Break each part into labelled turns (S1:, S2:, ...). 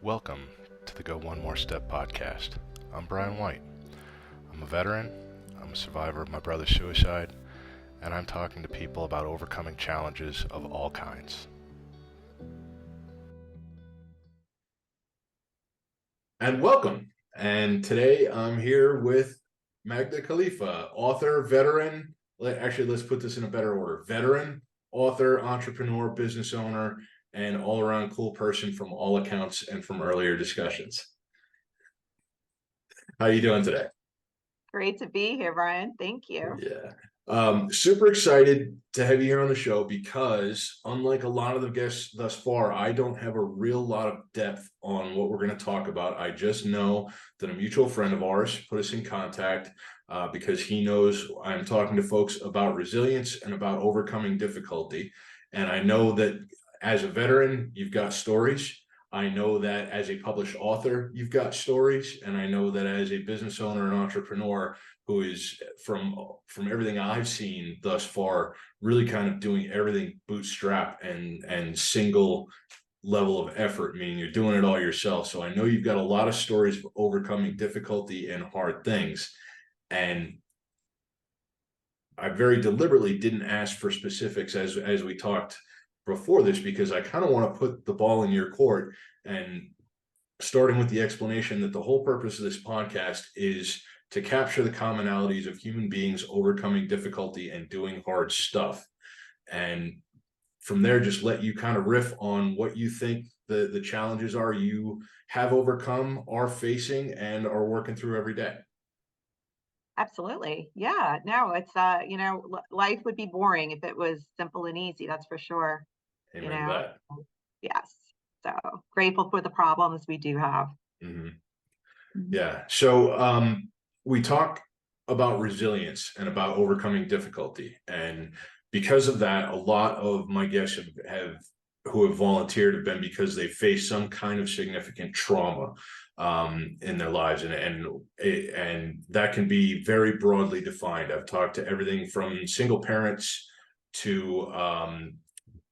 S1: Welcome to the Go One More Step podcast. I'm Brian White. I'm a veteran, I'm a survivor of my brother's suicide, and I'm talking to people about overcoming challenges of all kinds.
S2: And welcome. And today I'm here with Magda, Khalifa, author, veteran. Actually, let's put this in a better order. Veteran, author, entrepreneur, business owner, and all-around cool person from all accounts and from earlier discussions. How are you doing today?
S3: Great to be here, Brian. Thank you.
S2: Yeah. Super excited to have you here on the show because unlike a lot of the guests thus far, I don't have a real lot of depth on what we're going to talk about. I just know that a mutual friend of ours put us in contact because he knows I'm talking to folks about resilience and about overcoming difficulty. And I know that as a veteran, you've got stories. I know that as a published author, you've got stories. And I know that as a business owner and entrepreneur who is, from everything I've seen thus far, really kind of doing everything bootstrap and single level of effort, meaning you're doing it all yourself. So I know you've got a lot of stories of overcoming difficulty and hard things. And I very deliberately didn't ask for specifics as we talked before this, because I kind of want to put the ball in your court, and starting with the explanation that the whole purpose of this podcast is to capture the commonalities of human beings overcoming difficulty and doing hard stuff. And from there, just let you kind of riff on what you think the challenges are you have overcome, are facing, and are working through every day.
S3: Absolutely. Yeah. No, it's life would be boring if it was simple and easy. That's for sure.
S2: Amen to that.
S3: Yes. So grateful for the problems we do have.
S2: Mm-hmm. Yeah. So we talk about resilience and about overcoming difficulty. And because of that, a lot of my guests who have volunteered have been because they face some kind of significant trauma in their lives. And that can be very broadly defined. I've talked to everything from single parents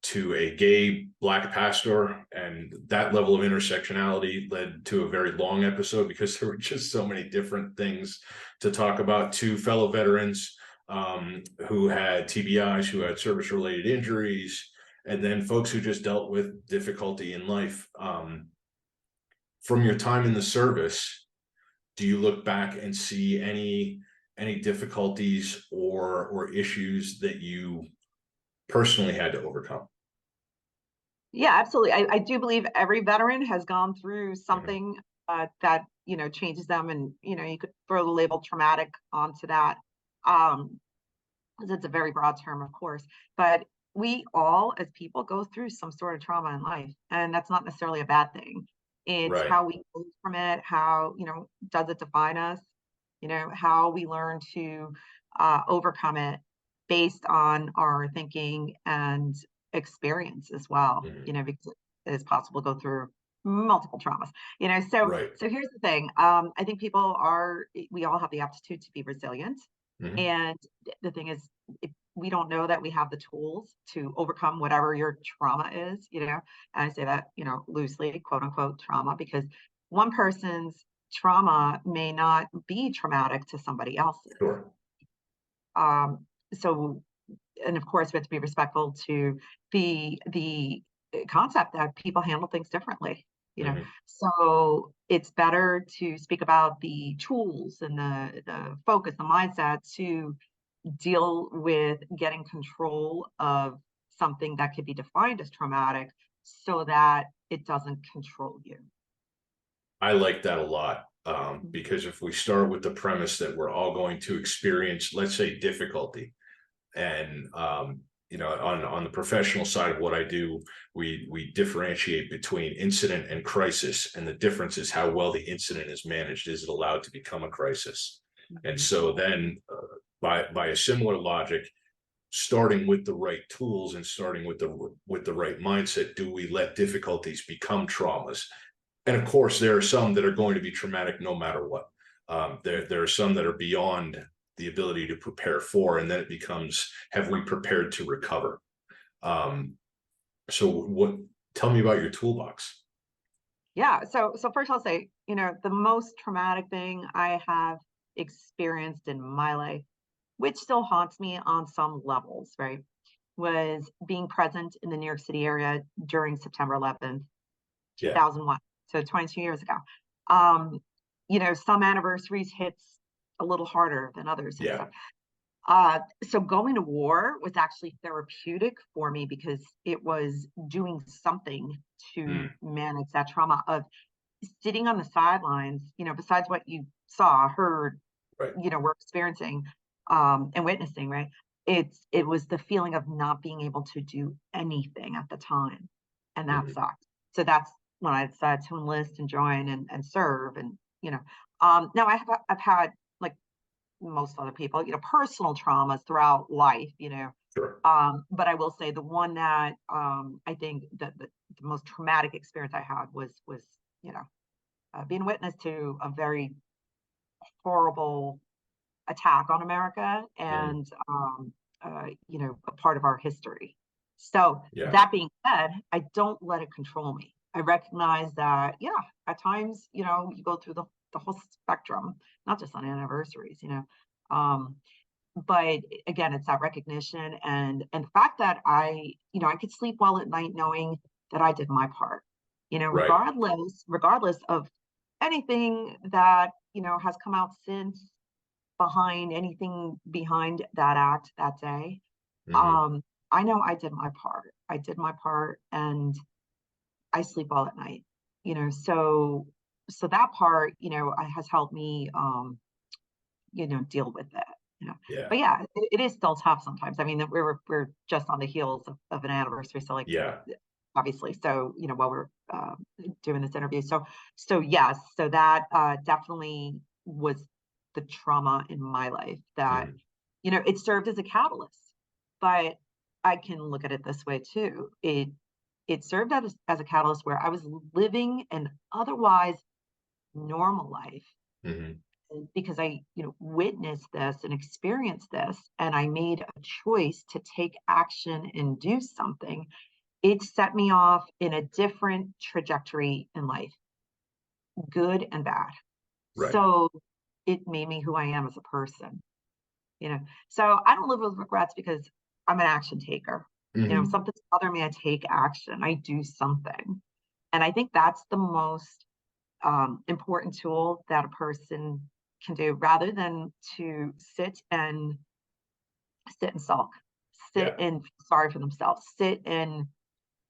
S2: to a gay Black pastor, and that level of intersectionality led to a very long episode because there were just so many different things to talk about, to fellow veterans who had TBIs, who had service-related injuries, and then folks who just dealt with difficulty in life. From your time in the service, do you look back and see any difficulties or issues that you personally had to overcome?
S3: Yeah, absolutely. I do believe every veteran has gone through something that, changes them. And, you could throw the label traumatic onto that. Because it's a very broad term, of course. But we all, as people, go through some sort of trauma in life. And that's not necessarily a bad thing. It's
S2: Right.
S3: how we go from it, how, does it define us? How we learn to overcome it based on our thinking and experience as well, because it is possible to go through multiple traumas, so
S2: Right.
S3: so here's the thing. I think we all have the aptitude to be resilient. And the thing is, if we don't know that we have the tools to overcome whatever your trauma is, and I say that, loosely, quote unquote, trauma, because one person's trauma may not be traumatic to somebody else's.
S2: Sure.
S3: So, and of course, we have to be respectful to the concept that people handle things differently. So it's better to speak about the tools and the focus, the mindset to deal with getting control of something that could be defined as traumatic, so that it doesn't control you.
S2: I like that a lot, because if we start with the premise that we're all going to experience, let's say, difficulty, and on the professional side of what I do, we differentiate between incident and crisis, and the difference is how well the incident is managed. Is it allowed to become a crisis? And so then, by a similar logic, starting with the right tools and starting with the right mindset, do we let difficulties become traumas? And of course, there are some that are going to be traumatic no matter what. There are some that are beyond the ability to prepare for, and then it becomes, have we prepared to recover? So tell me about your toolbox.
S3: Yeah. So first I'll say, the most traumatic thing I have experienced in my life, which still haunts me on some levels, right, was being present in the New York City area during September 11th,
S2: Yeah.
S3: 2001. So 22 years ago. Um, some anniversaries hits a little harder than others and
S2: Yeah.
S3: stuff. So going to war was actually therapeutic for me because it was doing something to manage that trauma of sitting on the sidelines, besides what you saw, heard,
S2: Right.
S3: were experiencing, and witnessing, right? It was the feeling of not being able to do anything at the time. And that sucked. So that's when I decided to enlist and join and serve. And, now I've had, like most other people, personal traumas throughout life,
S2: Sure.
S3: but I will say the one that I think that the most traumatic experience I had was being witness to a very horrible attack on America and a part of our history. So
S2: Yeah.
S3: that being said, I don't let it control me. I recognize that, at times, you go through the whole spectrum, not just on anniversaries, um, but again, it's that recognition and the fact that I could sleep well at night knowing that I did my part,
S2: Right.
S3: regardless of anything that, has come out since anything behind that act that day. I know I did my part. I did my part and I sleep well at night, so that part, has helped me, deal with it.
S2: Yeah.
S3: But yeah, it is still tough sometimes. I mean, we're just on the heels of an anniversary, so like
S2: Yeah.
S3: obviously, so while we're doing this interview, so yes, so that definitely was the trauma in my life that it served as a catalyst. But I can look at it this way too. It served as a catalyst where I was living an otherwise normal life because I, witnessed this and experienced this, and I made a choice to take action and do something. It set me off in a different trajectory in life, good and bad.
S2: Right.
S3: So it made me who I am as a person, So I don't live with regrets because I'm an action taker. If something's bothering me, I take action. I do something. And I think that's the most important tool that a person can do rather than to sit and sulk, sit and feel sorry for themselves, sit and,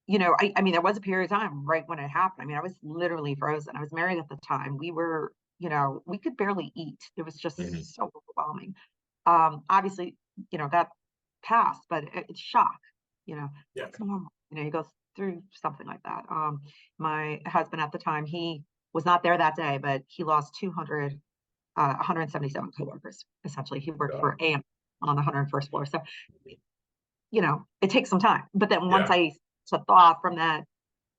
S3: I mean, there was a period of time right when it happened. I mean, I was literally frozen. I was married at the time. We were, we could barely eat. It was just so overwhelming. Obviously, that passed, but it's shock,
S2: Yeah.
S3: that's normal. You go through something like that. My husband at the time, he was not there that day, but he lost 177 coworkers. Essentially, he worked for AM on the 101st floor. So, it takes some time. But then once I took off from that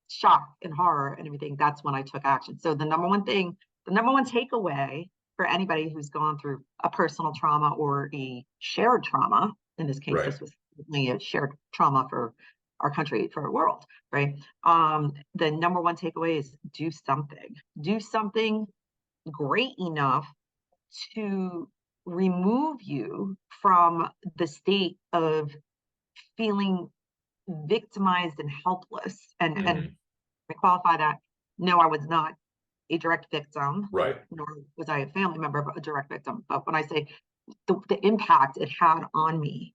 S3: shock and horror and everything, that's when I took action. So the number one takeaway for anybody who's gone through a personal trauma or a shared trauma, in this case, this was certainly a shared trauma for our country, for our world, right? The number one takeaway is do something great enough to remove you from the state of feeling victimized and helpless. And I qualify that. No, I was not a direct victim,
S2: Right.
S3: nor was I a family member of a direct victim. But when I say the impact it had on me,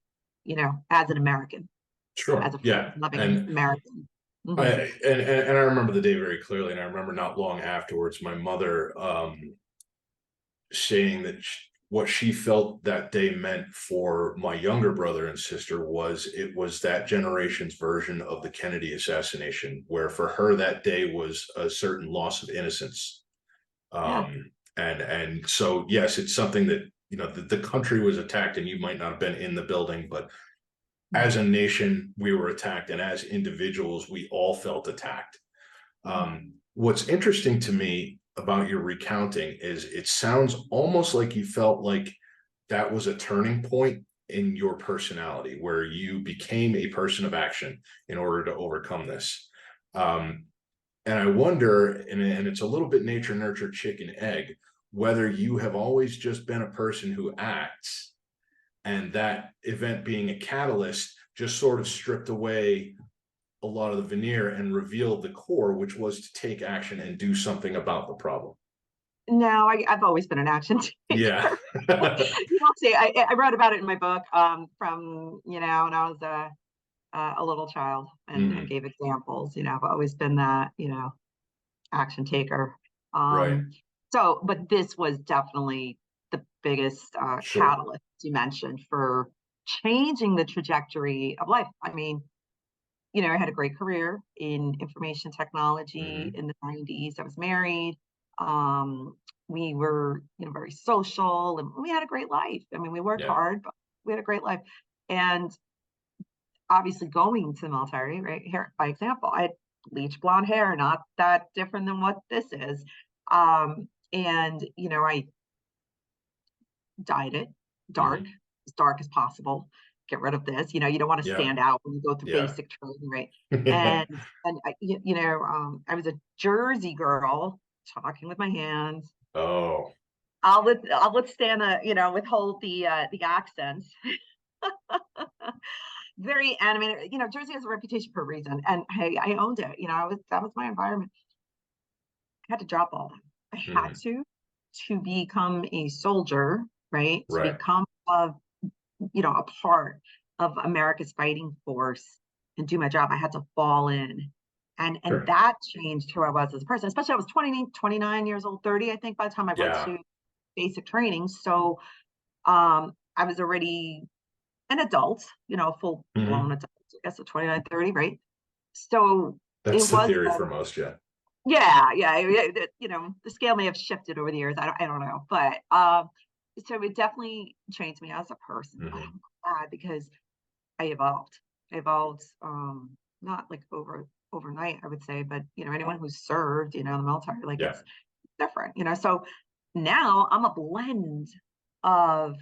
S3: as an American,
S2: Sure.
S3: as a
S2: Yeah.
S3: loving American.
S2: And I remember the day very clearly, and I remember not long afterwards, my mother saying that what she felt that day meant for my younger brother and sister was it was that generation's version of the Kennedy assassination, where for her that day was a certain loss of innocence. And so yes, it's something that the country was attacked, and you might not have been in the building, but as a nation we were attacked, and as individuals we all felt attacked. What's interesting to me about your recounting is it sounds almost like you felt like that was a turning point in your personality where you became a person of action in order to overcome this. And I wonder, and it's a little bit nature, nurture, chicken, egg, whether you have always just been a person who acts, and that event being a catalyst just sort of stripped away a lot of the veneer and revealed the core, which was to take action and do something about the problem.
S3: No, I've always been an action
S2: Yeah.
S3: taker. You'll see. I wrote about it in my book from, when I was a little child, and gave examples. I've always been that, action taker.
S2: Right.
S3: But this was definitely the biggest
S2: Sure.
S3: catalyst you mentioned for changing the trajectory of life. I mean, I had a great career in information technology in the 90s. I was married. We were, very social, and we had a great life. I mean, we worked hard, but we had a great life. And obviously going to the military, right here, by example, I had bleach blonde hair, not that different than what this is. And, I dyed it dark, as dark as possible. Get rid of this. You don't want to stand out when you go through basic training, right? And I was a Jersey girl, talking with my hands.
S2: Oh.
S3: I'll withstand withhold the accents. Very animated. Jersey has a reputation for a reason, and hey, I owned it. That was my environment. I had to drop all that. I had to become a soldier, right? To become a part of America's fighting force and do my job. I had to fall in. And that changed who I was as a person, especially I was 29 years old, 30, I think, by the time I went to basic training. So I was already an adult, full blown adult, I guess at 29, 30, right? So
S2: that's the theory for most,
S3: the scale may have shifted over the years. I don't know, but so it definitely changed me as a person. But I'm glad, because I evolved. Not like overnight, I would say, but anyone who's served, in the military, like it's different, So now I'm a blend of,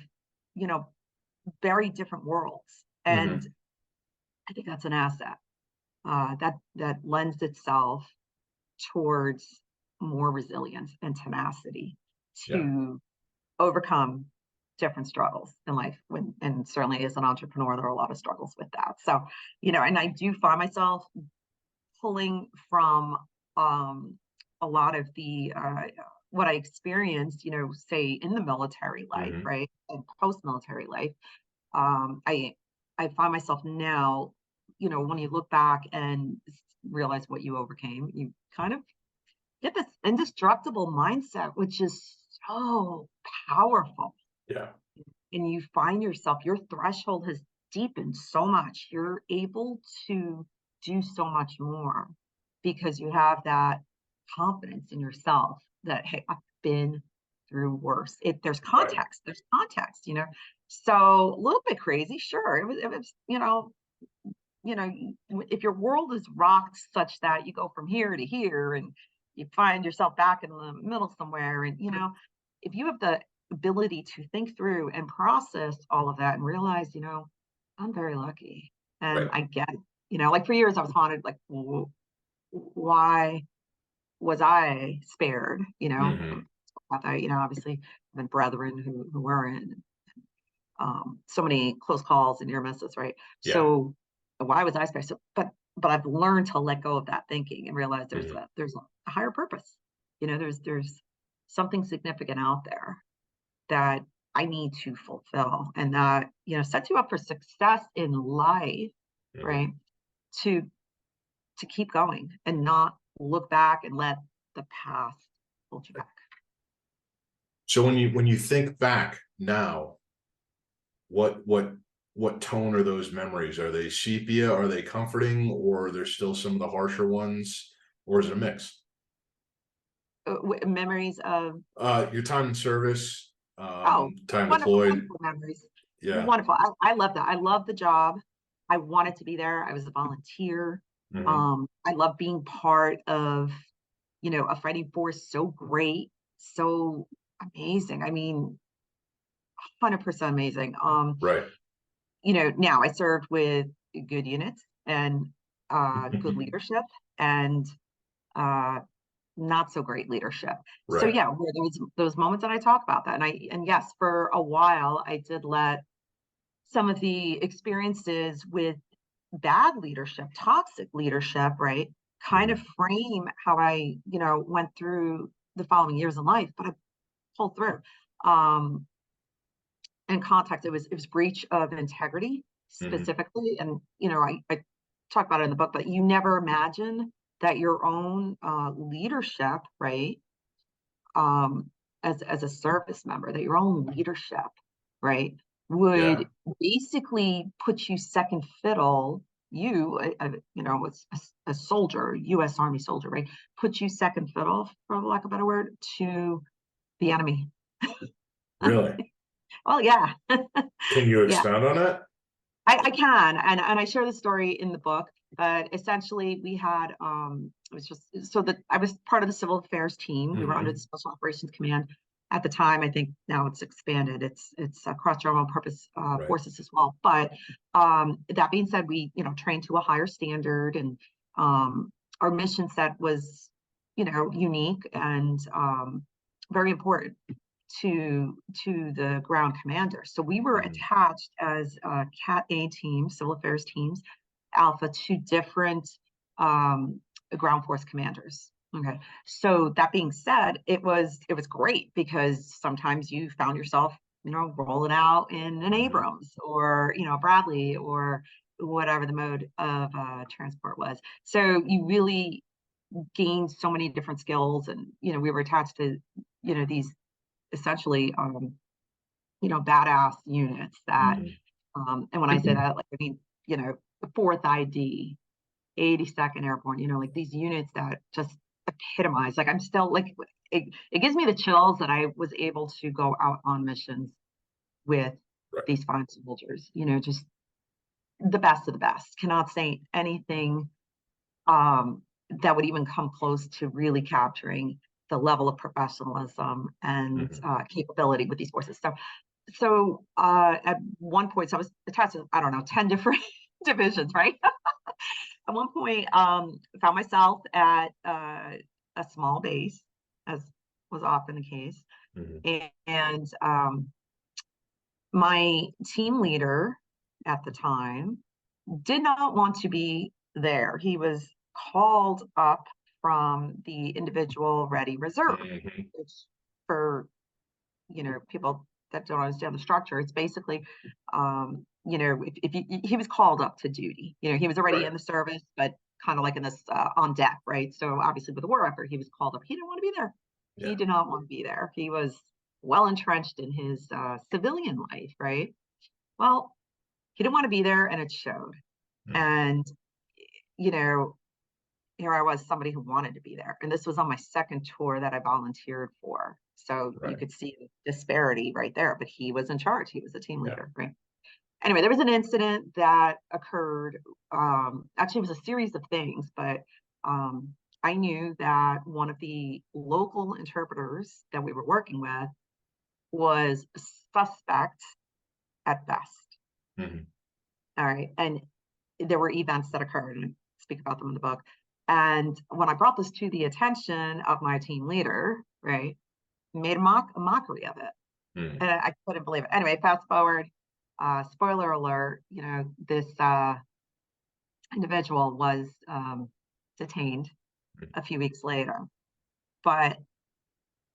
S3: very different worlds, and I think that's an asset. That lends itself towards more resilience and tenacity to overcome different struggles in life. And certainly as an entrepreneur, there are a lot of struggles with that. So, and I do find myself pulling from a lot of the what I experienced, say in the military life, right, and post-military life. I find myself now, when you look back and realize what you overcame, you kind of get this indestructible mindset, which is so powerful.
S2: Yeah.
S3: And you find yourself, your threshold has deepened so much. You're able to do so much more because you have that confidence in yourself that, hey, I've been through worse. There's context. There's context, So a little bit crazy, sure. It was, if your world is rocked such that you go from here to here and you find yourself back in the middle somewhere, and if you have the ability to think through and process all of that and realize, I'm very lucky and I get it. Like for years I was haunted, like, why was I spared? About that, obviously I've been brethren who weren't, so many close calls and near misses, right? So why was I spared? So, but I've learned to let go of that thinking and realize there's a higher purpose. There's something significant out there that I need to fulfill, and that sets you up for success in life, right? To keep going and not look back and let the past hold you back.
S2: So when you think back now, what tone are those memories? Are they sepia? Are they comforting? Or are there still some of the harsher ones? Or is it a mix?
S3: Memories of
S2: your time in service,
S3: time
S2: deployed.
S3: wonderful memories.
S2: Yeah.
S3: Wonderful. I love that. I love the job. I wanted to be there. I was a volunteer. I love being part of, a fighting force so great, so amazing. I mean, 100% amazing. Now I served with good units and good leadership, and not so great leadership.
S2: Right.
S3: So yeah, were those moments that I talk about that. And yes, for a while I did let some of the experiences with bad leadership, toxic leadership, right, kind of frame how I, went through the following years in life, but I pulled through. In context, it was breach of integrity specifically. And, I talk about it in the book, but you never imagine that your own leadership, right, as a service member, that your own leadership, right, would basically put you second fiddle. A soldier, U.S. Army soldier, right, put you second fiddle, for lack of a better word, to the enemy.
S2: Really?
S3: Well, yeah.
S2: Can you
S3: Yeah,
S2: expound on that?
S3: I can, and I share the story in the book. But essentially, we had it was just so that I was part of the civil affairs team. We were under the Special Operations Command at the time. I think now it's expanded. It's across general purpose forces as well. But that being said, we trained to a higher standard, and our mission set was unique and very important to the ground commander. So we were attached as Cat A team, civil affairs teams, Alpha, to different ground force commanders. Okay. So that being said, it was great because sometimes you found yourself, rolling out in an Abrams or, Bradley or whatever the mode of transport was. So you really gained so many different skills, and, we were attached to, these essentially, badass units that, and when I say that, like, I mean, the 4th ID, 82nd Airborne, like these units that just epitomize, like I'm still like, it gives me the chills that I was able to go out on missions with these fine soldiers, just the best of the best. Cannot say anything that would even come close to really capturing the level of professionalism and capability with these forces. So at one point, so I was attached to, I don't know, 10 different divisions, right? At one point, found myself at a small base, as was often the case. And my team leader at the time did not want to be there. He was called up from the individual ready reserve, which for people that don't understand the structure, it's basically if he was called up to duty, he was already in the service, but kind of like in this on deck, right? So obviously with the war effort, he was called up. He didn't want to be there. He did not want to be there. He was well entrenched in his civilian life, right? Well, he didn't want to be there, and it showed. And here I was, somebody who wanted to be there. And this was on my second tour that I volunteered for. So you could see the disparity right there, but he was in charge. He was a team leader, right? Anyway, there was an incident that occurred. Actually, it was a series of things, but I knew that one of the local interpreters that we were working with was suspect at best. All right. And there were events that occurred, and I speak about them in the book. And when I brought this to the attention of my team leader, right, made a mockery of it. And I couldn't believe it. Anyway, fast forward, spoiler alert, this individual was detained a few weeks later. But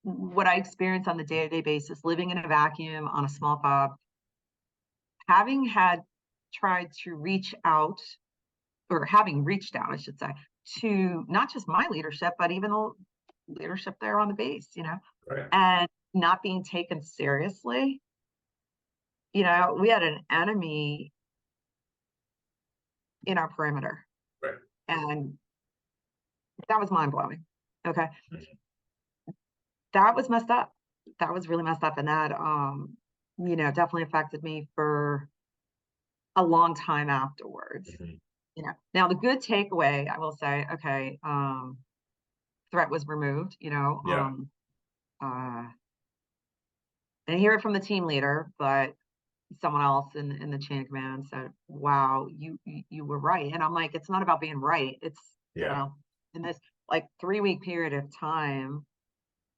S3: what I experienced on the day-to-day basis, living in a vacuum on a small fob, having tried to reach out, or having reached out, I should say, to not just my leadership, but even the leadership there on the base, and not being taken seriously. We had an enemy in our perimeter, and that was mind-blowing. Okay. That was messed up. That was really messed up, and that definitely affected me for a long time afterwards. Now the good takeaway, I will say, okay, threat was removed, and hear it from the team leader, but someone else in the chain of command said, wow, you were right. And I'm like, it's not about being right. It's, in this, like 3-week period of time,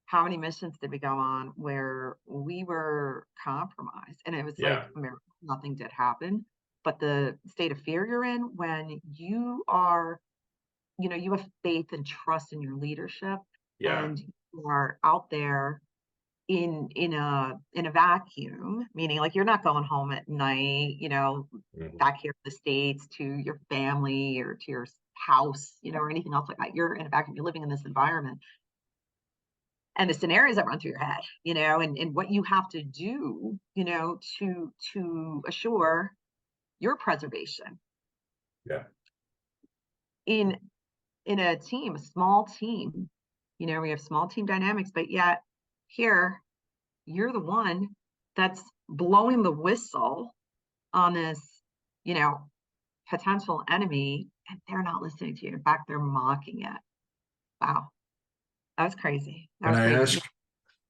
S3: how many missions did we go on where we were compromised? And it was like
S2: Yeah.
S3: a miracle, nothing did happen. But the state of fear you're in when you are, you have faith and trust in your leadership,
S2: Yeah.
S3: and you are out there in a vacuum, meaning like you're not going home at night,
S2: Mhm.
S3: back here in the States to your family or to your house, or anything else like that. You're in a vacuum, you're living in this environment. And the scenarios that run through your head, and what you have to do, to assure your preservation
S2: Yeah.
S3: in a team, a small team. We have small team dynamics, but yet here you're the one that's blowing the whistle on this, potential enemy, and they're not listening to you. In fact, they're mocking it. Wow. That was crazy. That
S2: Can
S3: was
S2: I
S3: crazy.
S2: ask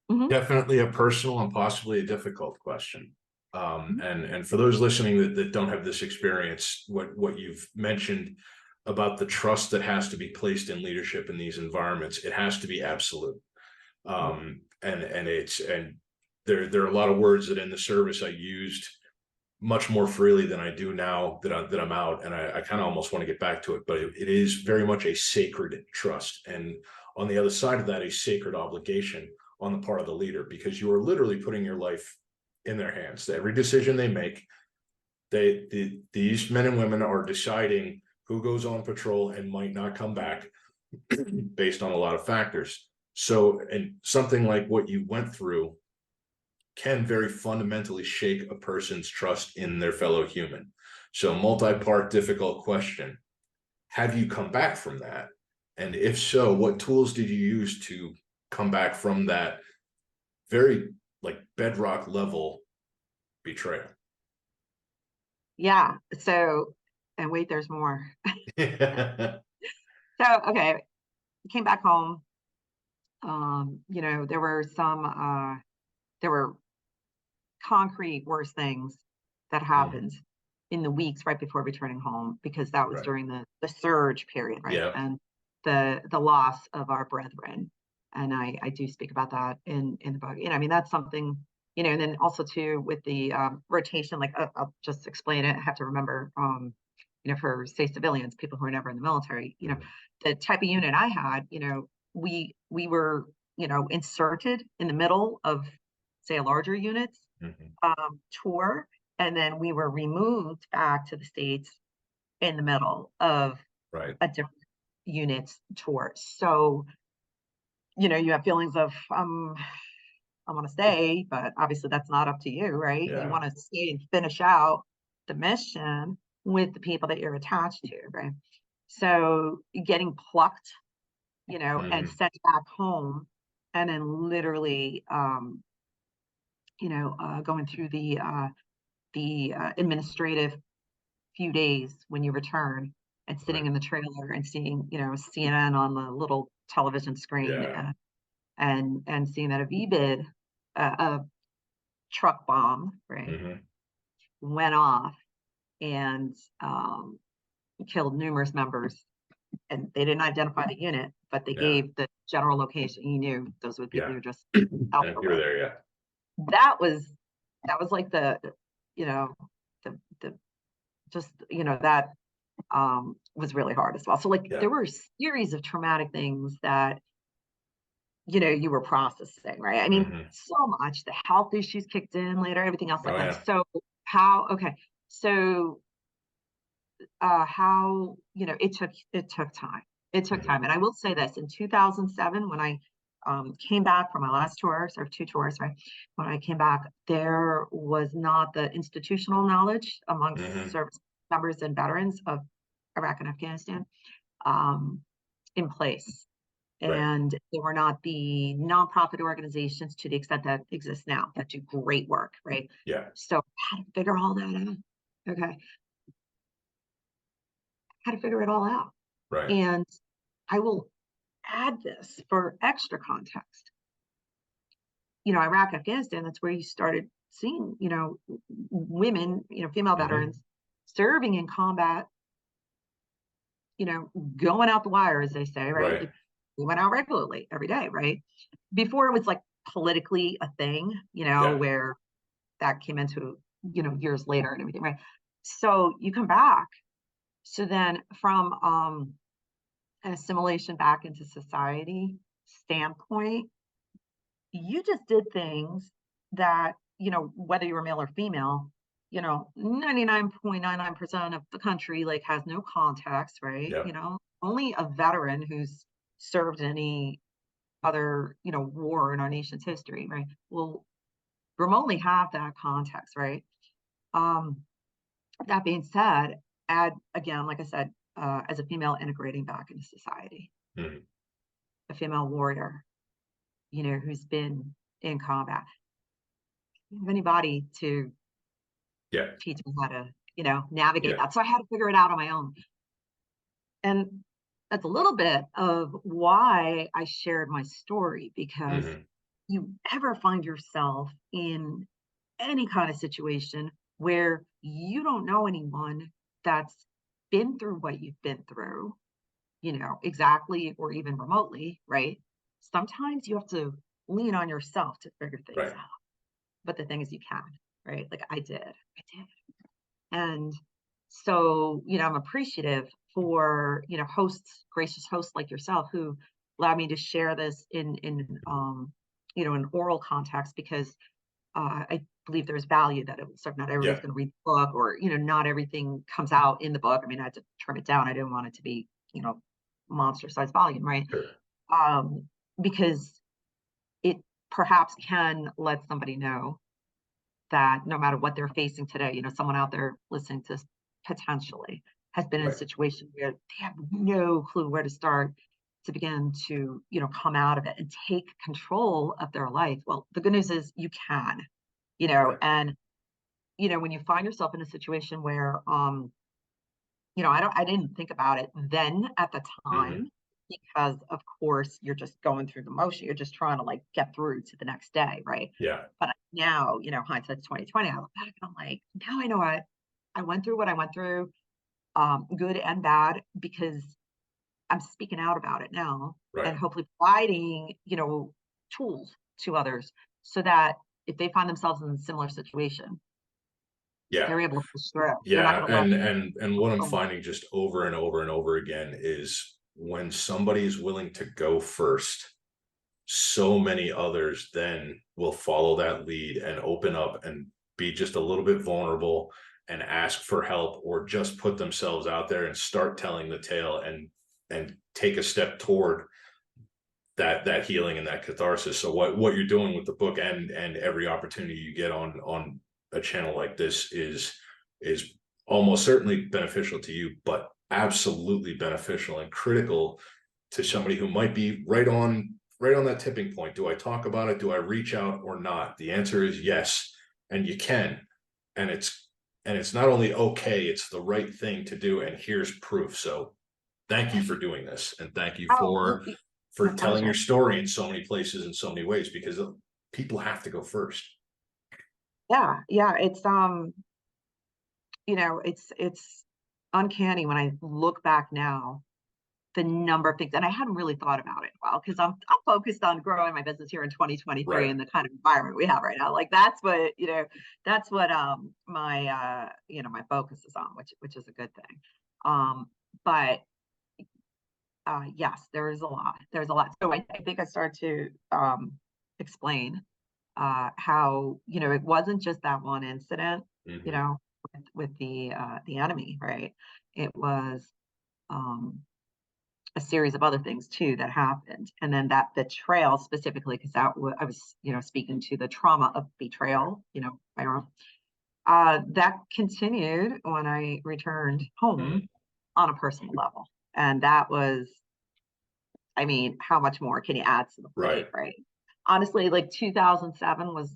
S3: Mhm.
S2: definitely a personal and possibly a difficult question?
S3: Mhm.
S2: And for those listening that don't have this experience, what you've mentioned about the trust that has to be placed in leadership in these environments, it has to be absolute. And there are a lot of words that in the service I used much more freely than I do now that I'm out, and I kind of almost want to get back to it, but it is very much a sacred trust, and on the other side of that, a sacred obligation on the part of the leader, because you are literally putting your life in their hands. Every decision they make, these men and women are deciding who goes on patrol and might not come back based on a lot of factors. So, and something like what you went through can very fundamentally shake a person's trust in their fellow human. So, multi-part difficult question. Have you come back from that? And if so, what tools did you use to come back from that very like bedrock level betrayal?
S3: Yeah. So, and wait, there's more.
S2: Yeah.
S3: So, okay, came back home. There were there were concrete worse things that happened in the weeks right before returning home, because that was
S2: Right.
S3: during the surge period, right?
S2: Yeah.
S3: And the loss of our brethren. And I do speak about that in the book. I mean, that's something, and then also too with the rotation, like I'll just explain it. I have to remember, for say civilians, people who are never in the military, the type of unit I had, we were, inserted in the middle of, say, a larger unit's tour, and then we were removed back to the States in the middle of
S2: Right.
S3: a different unit's tour. So, you have feelings of, I want to stay, but obviously that's not up to you, right? You
S2: Yeah.
S3: want to stay and finish out the mission with the people that you're attached to, right? So getting plucked, and sent back home, and then literally, going through the administrative few days when you return, and sitting
S2: Right.
S3: in the trailer and seeing, CNN on the little television screen,
S2: Yeah.
S3: and seeing that a VBID, a truck bomb, right, went off and killed numerous members. And they didn't identify the unit, but they
S2: Yeah.
S3: gave the general location. You knew those were the people
S2: Yeah.
S3: you're just out
S2: And
S3: there
S2: you were
S3: with.
S2: there. Yeah.
S3: That was like you know, the just, that was really hard as well. So like
S2: Yeah.
S3: there were a series of traumatic things that, you were processing, right? I mean, so much, the health issues kicked in later, everything else like
S2: Oh
S3: that.
S2: yeah.
S3: So okay. So how, it took time. It took time. And I will say this, in 2007, when I came back from my last tour, sort of 2 tours, right? When I came back, there was not the institutional knowledge amongst service members and veterans of Iraq and Afghanistan in place.
S2: Right.
S3: And there were not the nonprofit organizations to the extent that exist now that do great work, right?
S2: Yeah.
S3: So how to figure all that out. Okay. How to figure it all out.
S2: Right.
S3: And I will add this for extra context. Iraq, Afghanistan, that's where you started seeing, women, female veterans serving in combat, going out the wire, as they say, right?
S2: Right.
S3: We went out regularly every day, right? Before it was like politically a thing,
S2: Yeah.
S3: where that came into, years later and everything, right? So you come back. So then from an assimilation back into society standpoint, you just did things that, whether you were male or female, 99.99% of the country like has no context, right?
S2: Yeah.
S3: Only a veteran who's served any other, war in our nation's history, right, will remotely have that context, right? Um, that being said, add again, like I said, as a female integrating back into society,
S2: Mhm.
S3: a female warrior, who's been in combat. You have anybody to
S2: Yeah.
S3: teach me how to, navigate
S2: Yeah.
S3: that. So I had to figure it out on my own. And that's a little bit of why I shared my story, because
S2: Mhm.
S3: you ever find yourself in any kind of situation where you don't know anyone that's been through what you've been through, exactly, or even remotely, right? Sometimes you have to lean on yourself to figure things
S2: Right.
S3: out. But the thing is, you can, right? Like I did. And so, I'm appreciative for, gracious hosts like yourself who allowed me to share this in an oral context, because I believe there's value that it will serve. Not everybody's
S2: Yeah.
S3: going to read the book, or, not everything comes out in the book. I mean, I had to trim it down. I didn't want it to be, monster size volume, right?
S2: Sure.
S3: Because it perhaps can let somebody know that no matter what they're facing today, someone out there listening to this potentially has been in a
S2: Right.
S3: situation where they have no clue where to start to begin to, come out of it and take control of their life. Well, the good news is you can,
S2: Right.
S3: and, when you find yourself in a situation where, I didn't think about it then at the
S2: Mhm.
S3: time, because of course you're just going through the motion. You're just trying to like get through to the next day, right?
S2: Yeah.
S3: But now, hindsight's 2020. I look back and I'm like, now I know I went through what I went through, good and bad, because I'm speaking out about it now,
S2: Right.
S3: and hopefully providing, tools to others, so that if they find themselves in a similar situation,
S2: Yeah.
S3: they're able to push through. They're not
S2: Yeah.
S3: going to let.
S2: And what I'm finding just over and over and over again is when somebody is willing to go first, so many others then will follow that lead and open up and be just a little bit vulnerable and ask for help, or just put themselves out there and start telling the tale and take a step toward that healing and that catharsis. So what you're doing with the book and every opportunity you get on a channel like this is almost certainly beneficial to you, but absolutely beneficial and critical to somebody who might be right on that tipping point. Do I talk about it? Do I reach out or not? The answer is yes, and you can. And it's not only okay, it's the right thing to do, and here's proof. So thank you for doing this, and thank you
S3: Oh,
S2: for
S3: my
S2: telling your
S3: pleasure.
S2: story in so many places in so many ways, because people have to go first.
S3: Yeah, yeah. It's uncanny when I look back now, the number of things, and I hadn't really thought about it well, because I'm focused on growing my business here in 2023
S2: Right.
S3: and the kind of environment we have right now. Like that's what my my focus is on, which is a good thing. But yes, there is a lot. There's a lot. So I think I started to explain how, it wasn't just that one incident, you
S2: Hmm.
S3: know, with the enemy, right? It was um a series of other things too that happened, and then that betrayal specifically, because I was, speaking to the trauma of betrayal, my own. That continued when I returned home
S2: Hmm.
S3: on a personal level, and that was, I mean, how much more can you add to the
S2: Right.
S3: plate, right? Honestly, like 2007 was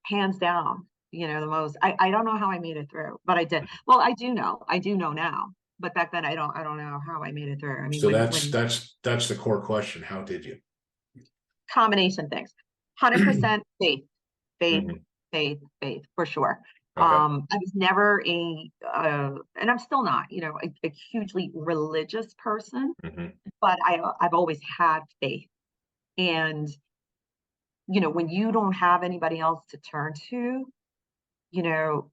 S3: hands down, the most. I don't know how I made it through, but I did. Well, I do know now, but back then I don't know how I made it through. I mean,
S2: So that's
S3: when
S2: that's the core question. How did you?
S3: combination things, 100% faith, faith,
S2: Mhm.
S3: faith, faith, for sure. I was never and I'm still not, a hugely religious person, but I've always had faith. And, when you don't have anybody else to turn to,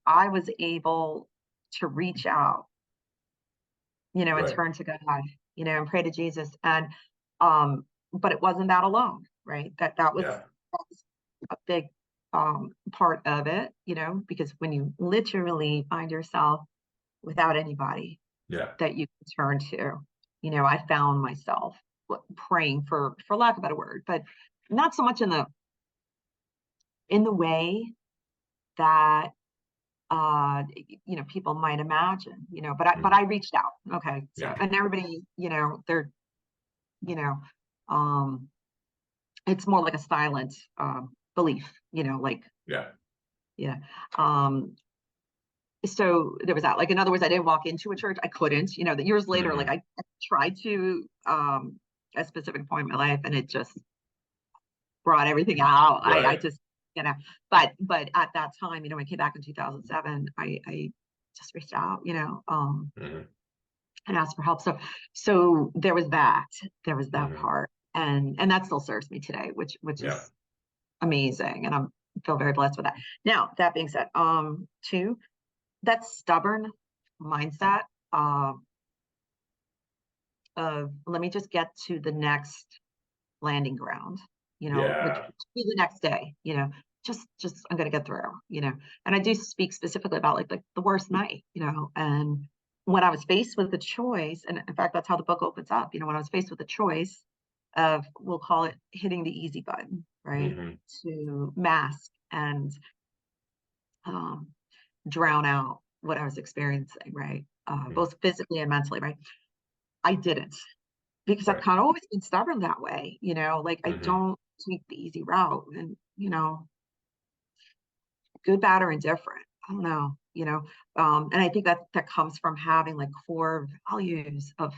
S3: I was able to reach out, and
S2: Right.
S3: turn to God, and pray to Jesus. And, but it wasn't that alone, right? That was a big part of it, because when you literally find yourself without anybody that you can turn to, I found myself praying for lack of a better word, but not so much in the way that people might imagine, but I reached out. Okay. So, and everybody, they're, it's more like a silent belief, like, so there was that, like, in other words, I didn't walk into a church. I couldn't, that years later, like I tried to a specific point in my life, and it just brought everything out. I just, but at that time, when I came back in 2007, I just reached out, and asked for help. So there was that part, and that still serves me today, which is amazing, and I feel very blessed with that. Now, that being said, too, that stubborn mindset of let me just get to the next landing ground, which will be the next day, just I'm going to get through, and I do speak specifically about like the worst night, and when I was faced with the choice, and in fact, that's how the book opens up, when I was faced with the choice of, we'll call it hitting the easy button, right, to mask and drown out what I was experiencing, right, both physically and mentally, right. I didn't, because I've kind of always been stubborn that way, like I don't take the easy route, and good, bad, or indifferent, I don't know, and I think that comes from having like core values of,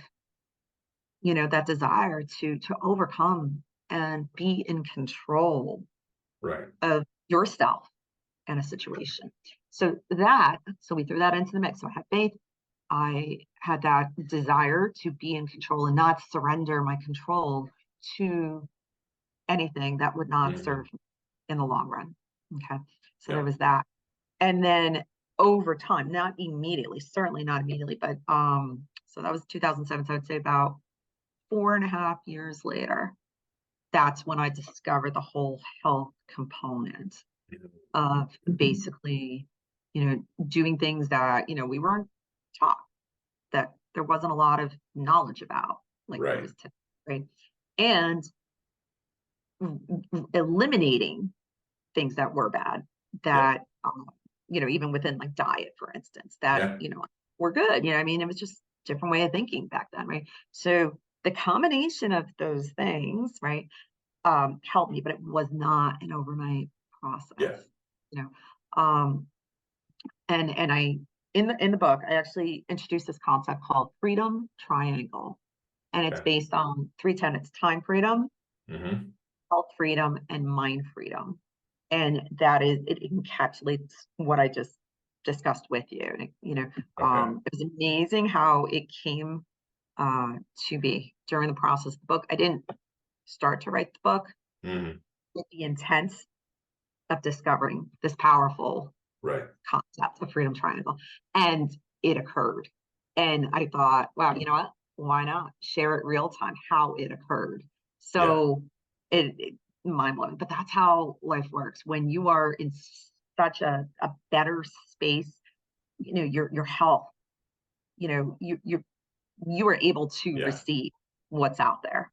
S3: that desire to overcome and be in control of yourself in a situation. So we threw that into the mix. So I had faith. I had that desire to be in control and not surrender my control to anything that would not serve me in the long run. Okay. So there was that. And then over time, not immediately, certainly not immediately, but so that was 2007. So I'd say about 4.5 years later, that's when I discovered the whole health component of basically, doing things that, we weren't taught, that there wasn't a lot of knowledge about, like there is today, right? And eliminating things that were bad, that, even within like diet, for instance, that, were good, I mean, it was just a different way of thinking back then, right? So the combination of those things, right, helped me, but it was not an overnight process, and I, in the book, I actually introduced this concept called freedom triangle, and it's based on 3 tenets: time freedom, health freedom, and mind freedom. And it encapsulates what I just discussed with you. And it was amazing how it came to be during the process of the book. I didn't start to write the book with the intent of discovering this powerful concept of freedom triangle, and it occurred. And I thought, wow, you know what? Why not share it real time how it occurred? So it mind blowing, but that's how life works. When you are in such a better space, your health, you are able to receive what's out there.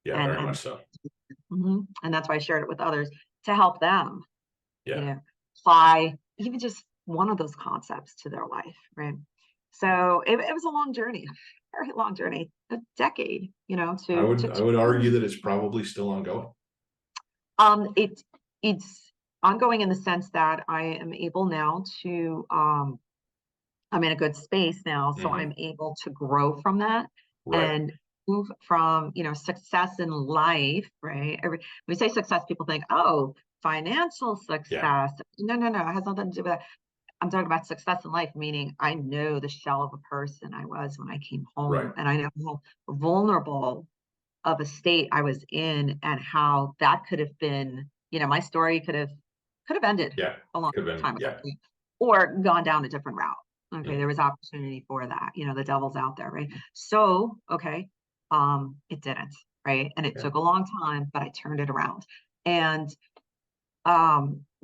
S2: Very much so.
S3: And that's why I shared it with others, to help them, apply even just one of those concepts to their life, right? So it was a long journey, a very long journey, a decade,
S2: I would argue that it's probably still ongoing.
S3: It's ongoing in the sense that I am able now to, I'm in a good space now, so I'm able to grow from that and move from, success in life, right? When we say success, people think, oh, financial success. No, it has nothing to do with that. I'm talking about success in life, meaning I know the shell of a person I was when I came home,
S2: Right.
S3: and I know how vulnerable of a state I was in, and how that could have been, my story could have ended
S2: Yeah.
S3: a long
S2: Could have been,
S3: time ago,
S2: yeah.
S3: or gone down a different route. Okay,
S2: Mhm.
S3: there was opportunity for that. The devil's out there, right? So, okay, it didn't, right? And it
S2: Yeah.
S3: took a long time, but I turned it around. And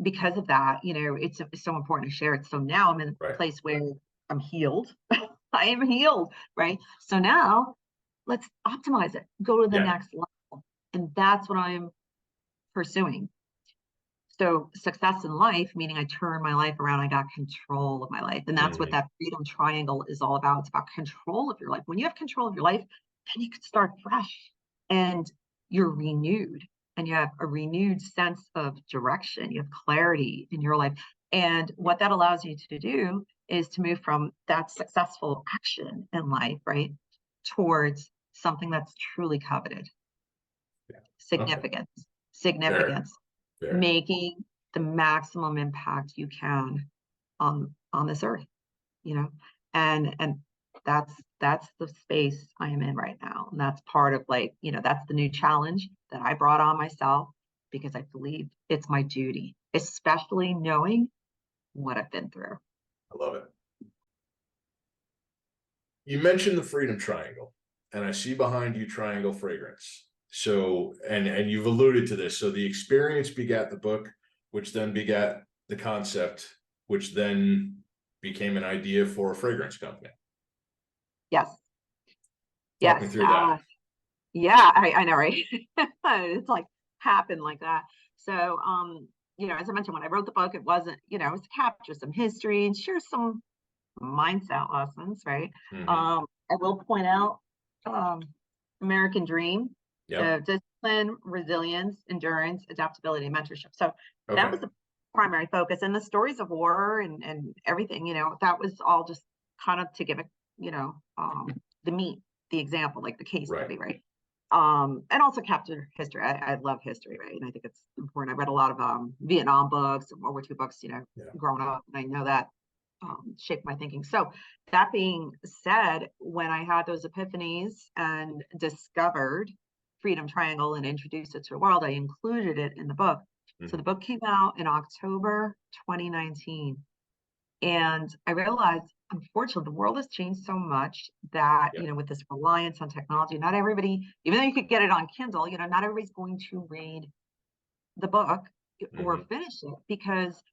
S3: because of that, it's so important to share it. So now I'm in a
S2: Right.
S3: place where I'm healed. I am healed, right? So now let's optimize it, go to the
S2: Yeah.
S3: next level. And that's what I'm pursuing. So success in life, meaning I turned my life around, I got control of my life. And that's what
S2: Mhm.
S3: that freedom triangle is all about. It's about control of your life. When you have control of your life, then you can start fresh, and you're renewed, and you have a renewed sense of direction. You have clarity in your life. And what that allows you to do is to move from that successful action in life, right, towards something that's truly coveted.
S2: Yeah. Okay.
S3: Significance,
S2: Very,
S3: significance,
S2: very.
S3: making the maximum impact you can on this earth, and that's the space I am in right now. And that's part of, like, that's the new challenge that I brought on myself, because I believe it's my duty, especially knowing what I've been through.
S2: I love it. You mentioned the freedom triangle, and I see behind you triangle fragrance. So, and you've alluded to this. So the experience begat the book, which then begat the concept, which then became an idea for a fragrance company.
S3: Yes.
S2: Talk me
S3: Yes.
S2: through that.
S3: Yeah, I know, right? It's like happened like that. So, as I mentioned, when I wrote the book, it wasn't, it was to capture some history and share some mindset lessons, right?
S2: Mhm.
S3: I will point out, um, American Dream,
S2: Yep.
S3: discipline, resilience, endurance, adaptability, and mentorship. So that
S2: Okay.
S3: was the primary focus, and the stories of war and everything. That was all just kind of to give it, the meat, the example, like the case
S2: Right.
S3: study, right? And also capture history. I love history, right? And I think it's important. I read a lot of Vietnam books, World War II books,
S2: Yeah.
S3: growing up, and I know that shaped my thinking. So that being said, when I had those epiphanies and discovered Freedom Triangle and introduced it to the world, I included it in the book. So the
S2: Mhm.
S3: book came out in October 2019. And I realized, unfortunately, the world has changed so much that,
S2: Yep.
S3: with this reliance on technology, not everybody, even though you could get it on Kindle, not everybody's going to read the book or
S2: Mhm.
S3: finish it, because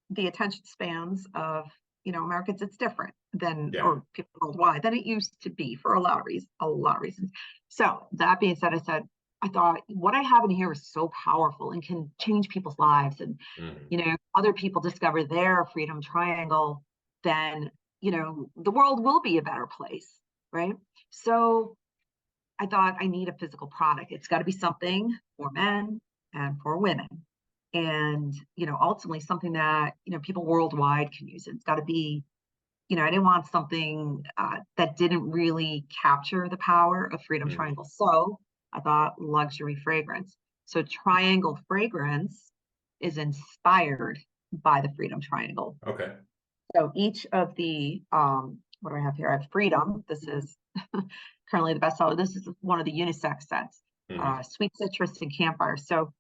S3: the attention spans of, Americans, it's different than,
S2: Yeah.
S3: or people worldwide, than it used to be, for a lot of reasons. So that being said, I thought what I have in here is so powerful and can change people's lives. And,
S2: Mhm.
S3: other people discover their freedom triangle, then, the world will be a better place, right? So I thought, I need a physical product. It's got to be something for men and for women. And, ultimately something that, people worldwide can use. It's got to be, I didn't want something that didn't really capture the power of Freedom
S2: Mhm.
S3: Triangle. So I thought luxury fragrance. So Triangle Fragrance is inspired by the Freedom Triangle.
S2: Okay.
S3: So each of the, what do I have here? I have Freedom. This is currently the bestseller. This is one of the unisex scents,
S2: Mhm.
S3: sweet citrus and campfire. So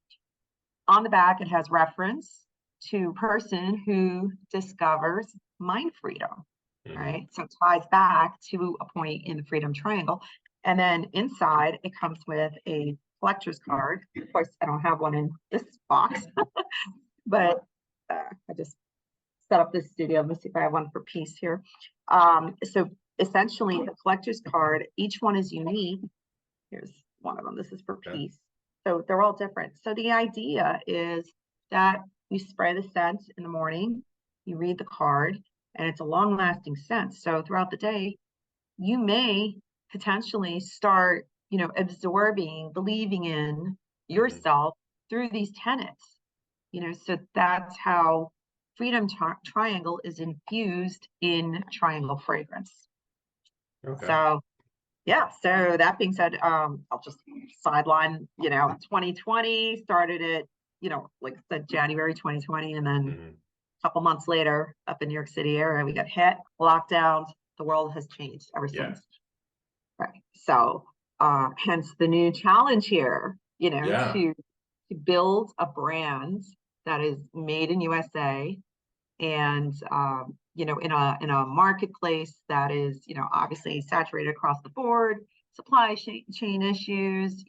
S3: on the back, it has reference to person who discovers mind freedom,
S2: Mhm.
S3: right? So it ties back to a point in the Freedom Triangle. And then inside, it comes with a collector's card. Of course, I don't have one in this box, but I just set up this studio. Let me see if I have one for peace here. So essentially, the collector's card, each one is unique. Here's one of them. This is for
S2: Okay.
S3: peace. So they're all different. So the idea is that you spray the scent in the morning, you read the card, and it's a long lasting scent. So throughout the day, you may potentially start, absorbing, believing in
S2: Mhm.
S3: yourself through these tenets. So that's how Freedom Triangle is infused in Triangle Fragrance.
S2: Okay.
S3: So yeah, so that being said, I'll just sideline, 2020 started it, like I said, January 2020, and then
S2: Mhm.
S3: couple months later, up in New York City area, we got hit, lockdowns. The world has changed ever since. Right. So, hence the new challenge here, to build a brand that is made in USA, and in a marketplace that is, obviously saturated across the board, supply chain issues,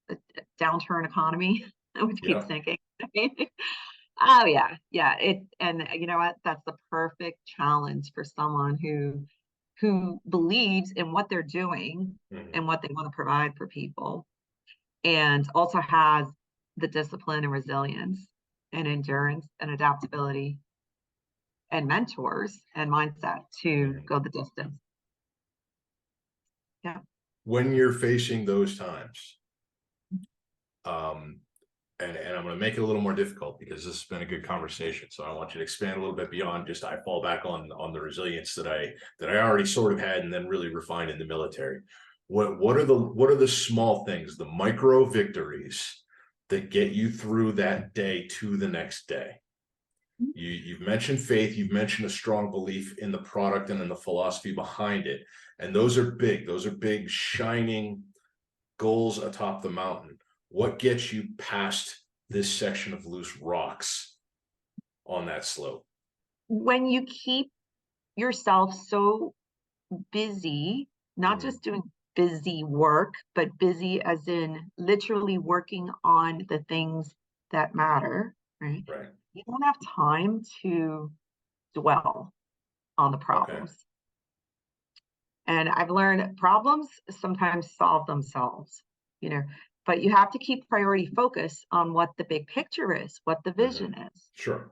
S3: a downturn economy, which keeps thinking. Oh yeah. And you know what? That's the perfect challenge for someone who believes in what they're doing and what they want to provide for people, and also has the discipline and resilience and endurance and adaptability and mentors and mindset to go the distance. Yeah.
S2: When you're facing those times, and I'm going to make it a little more difficult because this has been a good conversation. So I want you to expand a little bit beyond just I fall back on the resilience that I already sort of had and then really refined in the military. What are the small things, the micro victories that get you through that day to the next day? You've mentioned faith, you've mentioned a strong belief in the product and in the philosophy behind it. And those are big, shining goals atop the mountain. What gets you past this section of loose rocks on that slope?
S3: When you keep yourself so busy, not just doing busy work, but busy as in literally working on the things that matter, right? You don't have time to dwell on the problems. Okay. And I've learned problems sometimes solve themselves, but you have to keep priority focus on what the big picture is, what the vision is.
S2: Sure.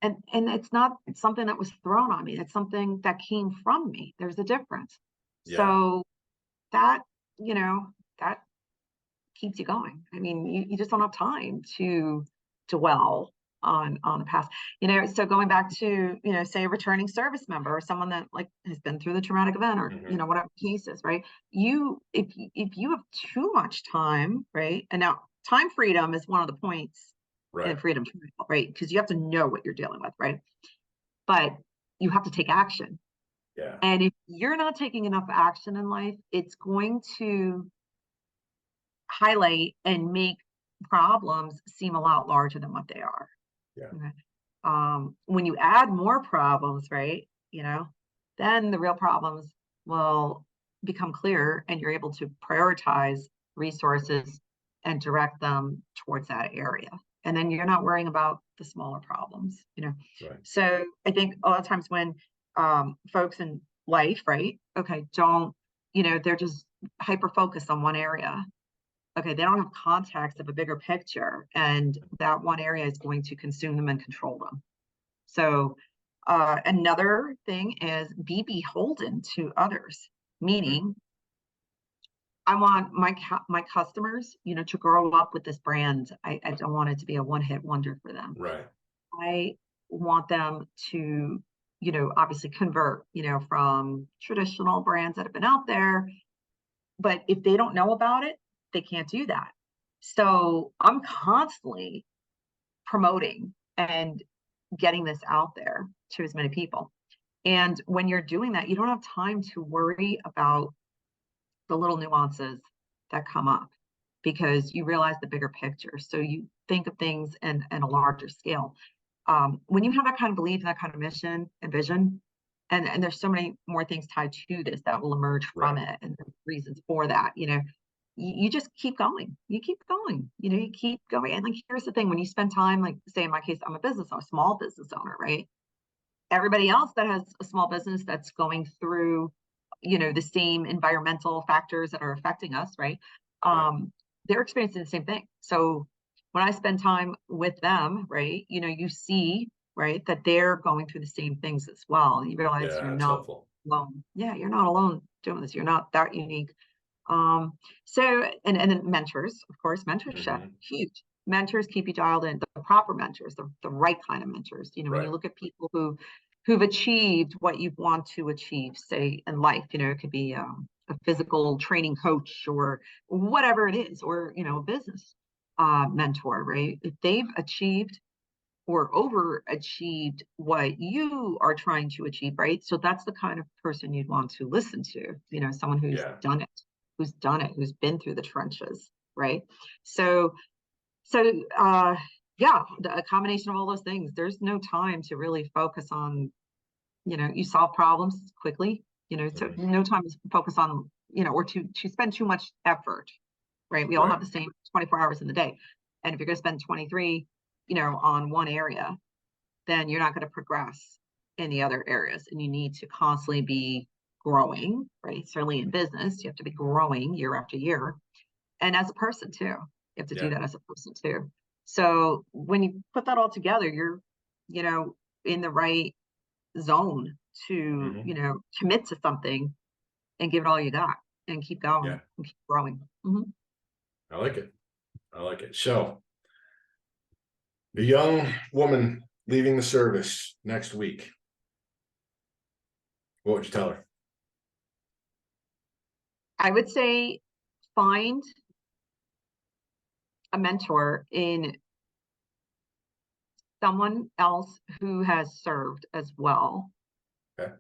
S3: And it's not something that was thrown on me. It's something that came from me. There's a difference. Yeah. So that, that keeps you going. I mean, you just don't have time to dwell on the past, so going back to, say a returning service member or someone that like has been through the traumatic event or, whatever the case is, right? If you have too much time, right? And now time freedom is one of the points in freedom, right? Because you have to know what you're dealing with, right? But you have to take action. Yeah. And if you're not taking enough action in life, it's going to highlight and make problems seem a lot larger than what they are. Yeah. Okay. When you add more problems, right, then the real problems will become clear and you're able to prioritize resources and direct them towards that area. And then you're not worrying about the smaller problems, So I think a lot of times when folks in life, right, okay, they're just hyper-focused on one area. Okay, they don't have context of a bigger picture, and that one area is going to consume them and control them. So another thing is be beholden to others, meaning I want my customers, to grow up with this brand. I don't want it to be a one-hit wonder for them. Right. I want them to, obviously convert, from traditional brands that have been out there. But if they don't know about it, they can't do that. So I'm constantly promoting and getting this out there to as many people. And when you're doing that, you don't have time to worry about the little nuances that come up because you realize the bigger picture. So you think of things in a larger scale. When you have that kind of belief and that kind of mission and vision, and there's so many more things tied to this that will emerge from it and the reasons for that, you just keep going. You keep going, you keep going. And like, here's the thing, when you spend time, like say in my case, I'm a small business owner, right? Everybody else that has a small business that's going through, the same environmental factors that are affecting us, right? They're experiencing the same thing. So when I spend time with them, right, you see, right, that they're going through the same things as well. You realize you're not alone. Yeah, you're not alone doing this. You're not that unique. So, and then mentors, of course, mentorship, huge. Mentors keep you dialed in, the proper mentors, the right kind of mentors. When you look at people who've achieved what you want to achieve, say in life, it could be a physical training coach or whatever it is, or, a business mentor, right? If they've achieved or overachieved what you are trying to achieve, right? So that's the kind of person you'd want to listen to, someone who's done it, who's been through the trenches, right? So yeah, a combination of all those things. There's no time to really focus on, you solve problems quickly, so no time to focus on, or to spend too much effort, right? We all have the same 24 hours in the day. And if you're going to spend 23, on one area, then you're not going to progress in the other areas. And you need to constantly be growing, right? Certainly in business, you have to be growing year after year. And as a person too, you have to do that as a person too. So when you put that all together, you're, in the right zone to, commit to something and give it all you got and keep going and keep growing.
S2: I like it. I like it. So the young woman leaving the service next week, what would you tell her?
S3: I would say find a mentor in someone else who has served as well.
S2: Okay.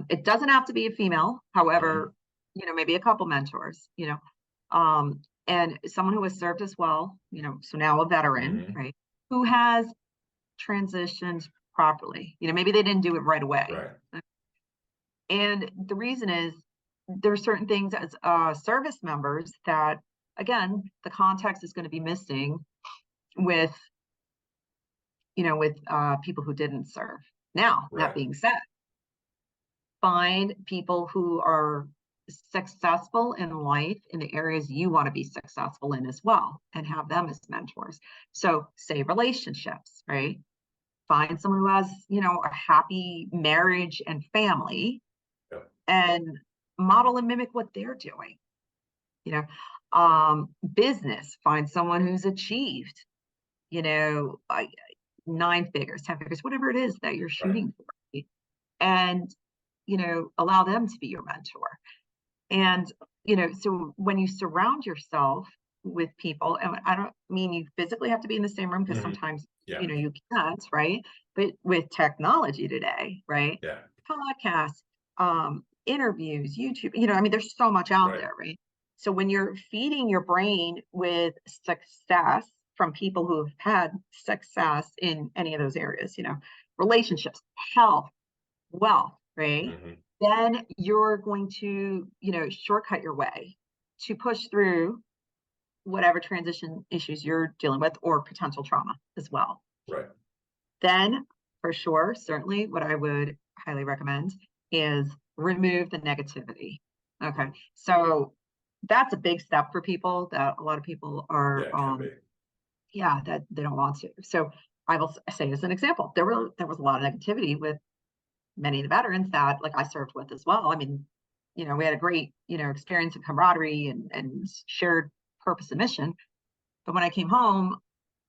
S3: It doesn't have to be a female, however, maybe a couple mentors, and someone who has served as well, so now a veteran, right, who has transitioned properly. Maybe they didn't do it right away.
S2: Right.
S3: And the reason is there are certain things as service members that, again, the context is going to be missing with, with people who didn't serve. Now, that being said, find people who are successful in life in the areas you want to be successful in as well, and have them as mentors. So say relationships, right? Find someone who has, a happy marriage and family, and model and mimic what they're doing. Business, find someone who's achieved, 9 figures, 10 figures, whatever it is that you're shooting for, and allow them to be your mentor. And so when you surround yourself with people, and I don't mean you physically have to be in the same room, because sometimes you can't, right? But with technology today, right? Podcasts, interviews, YouTube, there's so much out there, right? So when you're feeding your brain with success from people who have had success in any of those areas, relationships, health, wealth, right? Then you're going to, shortcut your way to push through whatever transition issues you're dealing with, or potential trauma as well.
S2: Right.
S3: Then, for sure, certainly what I would highly recommend is remove the negativity. Okay. So that's a big step for people that a lot of people are, that they don't want to. So I will say, as an example, there was a lot of negativity with many of the veterans that, like, I served with as well. I mean, we had a great, experience of camaraderie and shared purpose and mission. But when I came home,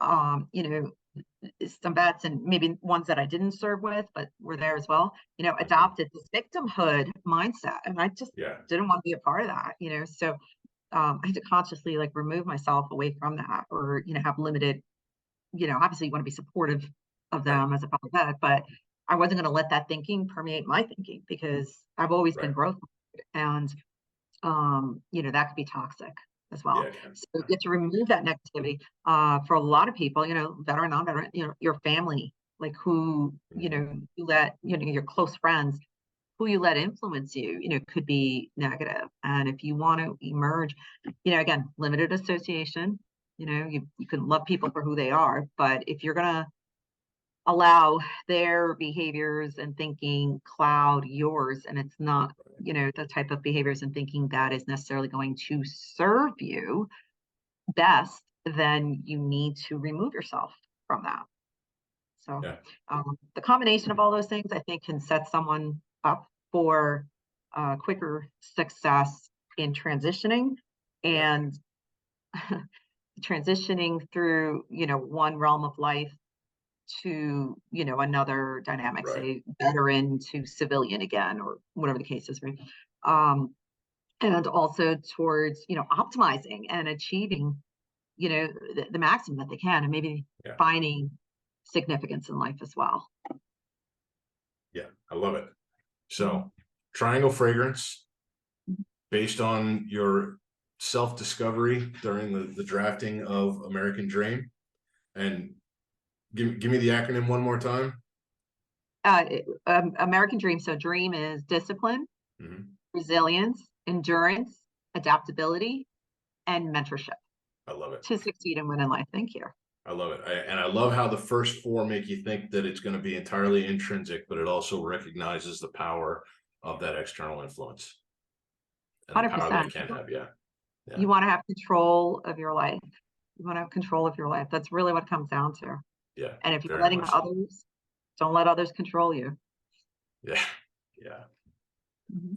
S3: some vets, and maybe ones that I didn't serve with, but were there as well, adopted this victimhood mindset. And I just didn't want to be a part of that, so I had to consciously, like, remove myself away from that, or, have limited, obviously you want to be supportive of them as a fellow vet, but I wasn't going to let that thinking permeate my thinking, because I've always been growth, and that could be toxic as well. So you get to remove that negativity. For a lot of people, veteran, non-veteran, your family, like, who, you let, your close friends, who you let influence you, could be negative. And if you want to emerge, again, limited association, you can love people for who they are, but if you're going to allow their behaviors and thinking cloud yours, and it's not, the type of behaviors and thinking that is necessarily going to serve you best, then you need to remove yourself from that. So the combination of all those things, I think, can set someone up for quicker success in transitioning, and transitioning through, one realm of life to, another dynamic, say veteran to civilian again, or whatever the case is, right? And also towards, optimizing and achieving, the maximum that they can, and maybe finding significance in life as well.
S2: Yeah, I love it. So Triangle Fragrance, based on your self-discovery during the drafting of American Dream. And give me the acronym one more time.
S3: American Dream. So dream is discipline, resilience, endurance, adaptability, and mentorship.
S2: I love it.
S3: To succeed and win in life. Thank you.
S2: I love it. And I love how the first four make you think that it's going to be entirely intrinsic, but it also recognizes the power of that external influence. And the power that it can have. Yeah.
S3: You want to have control of your life. You want to have control of your life. That's really what it comes down to.
S2: Yeah.
S3: And if you're letting others, don't let others control you.
S2: Yeah. Yeah.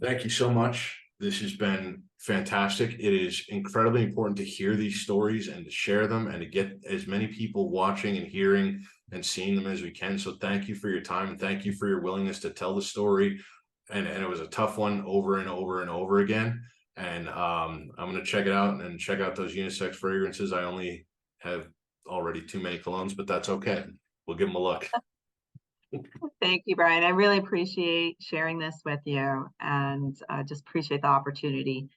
S2: Thank you so much. This has been fantastic. It is incredibly important to hear these stories and to share them and to get as many people watching and hearing and seeing them as we can. So thank you for your time and thank you for your willingness to tell the story. And it was a tough one over and over and over again. And I'm going to check it out and check out those unisex fragrances. I only have already too many colognes, but that's okay. We'll give them a look.
S3: Thank you, Brian. I really appreciate sharing this with you and just appreciate the opportunity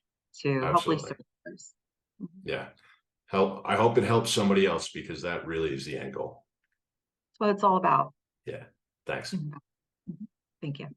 S3: to hopefully serve others.
S2: Yeah. I hope it helps somebody else because that really is the end goal.
S3: That's what it's all about.
S2: Yeah. Thanks.
S3: Thank you.